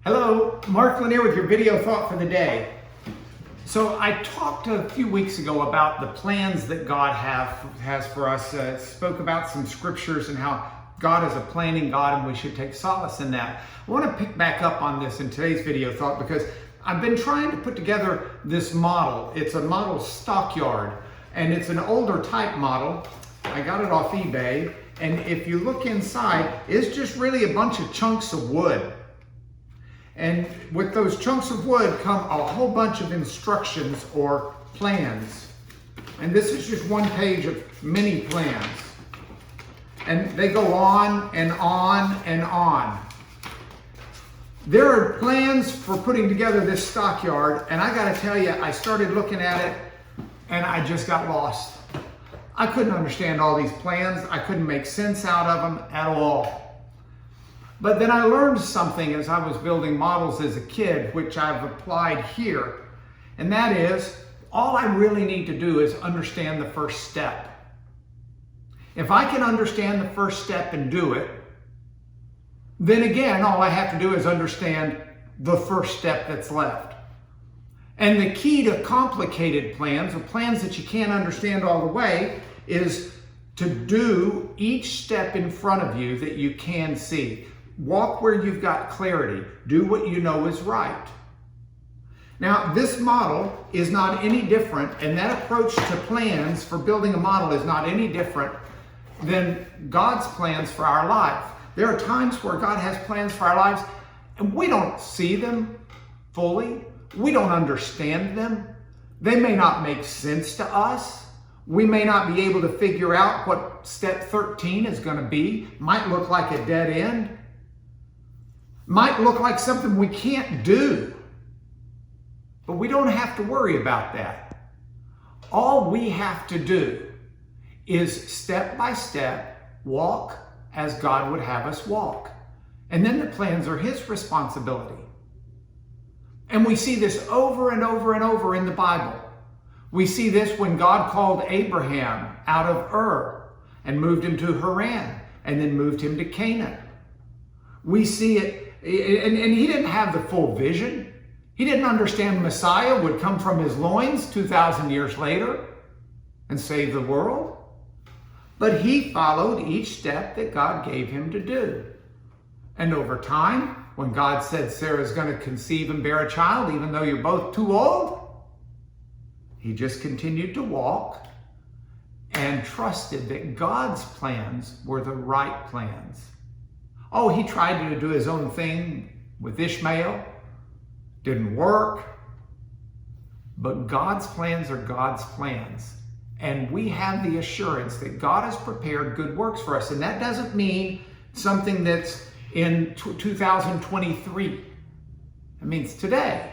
Hello, Mark Lanier with your video thought for the day. So I talked a few weeks ago about the plans that God has for us. Spoke about some scriptures and how God is a planning God and we should take solace in that. I want to pick back up on this in today's video thought because I've been trying to put together this model. It's a model stockyard and it's an older type model. I got it off eBay, and if you look inside, it's just really a bunch of chunks of wood. And with those chunks of wood come a whole bunch of instructions or plans. And this is just one page of many plans. And they go on and on and on. There are plans for putting together this stockyard, and I gotta tell you, I started looking at it and I just got lost. I couldn't understand all these plans. I couldn't make sense out of them at all. But then I learned something as I was building models as a kid, which I've applied here. And that is, all I really need to do is understand the first step. If I can understand the first step and do it, then again, all I have to do is understand the first step that's left. And the key to complicated plans, or plans that you can't understand all the way, is to do each step in front of you that you can see. Walk where you've got clarity. Do what you know is right. Now, this model is not any different, and that approach to plans for building a model is not any different than God's plans for our life. There are times where God has plans for our lives, and we don't see them fully. We don't understand them. They may not make sense to us. We may not be able to figure out what step 13 is going to be. Might look like a dead end. Might look like something we can't do. But we don't have to worry about that. All we have to do is step by step walk as God would have us walk. And then the plans are His responsibility. And we see this over and over and over in the Bible. We see this when God called Abraham out of Ur and moved him to Haran and then moved him to Canaan. We see it, and he didn't have the full vision. He didn't understand Messiah would come from his loins 2,000 years later and save the world. But he followed each step that God gave him to do. And over time, when God said Sarah's going to conceive and bear a child, even though you're both too old, he just continued to walk and trusted that God's plans were the right plans. Oh, he tried to do his own thing with Ishmael. Didn't work. But God's plans are God's plans. And we have the assurance that God has prepared good works for us. And that doesn't mean something that's in 2023. It means today.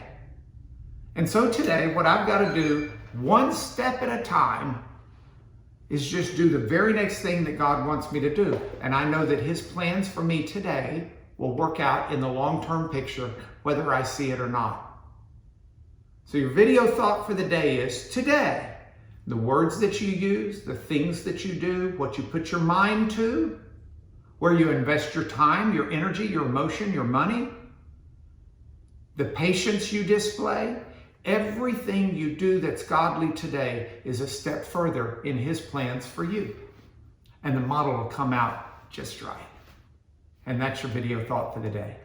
And so today, what I've got to do, one step at a time, is just do the very next thing that God wants me to do. And I know that His plans for me today will work out in the long-term picture, whether I see it or not. So your video thought for the day is, today, the words that you use, the things that you do, what you put your mind to, where you invest your time, your energy, your emotion, your money, the patience you display, everything you do that's godly today is a step further in His plans for you. And the model will come out just right. And that's your video thought for the day.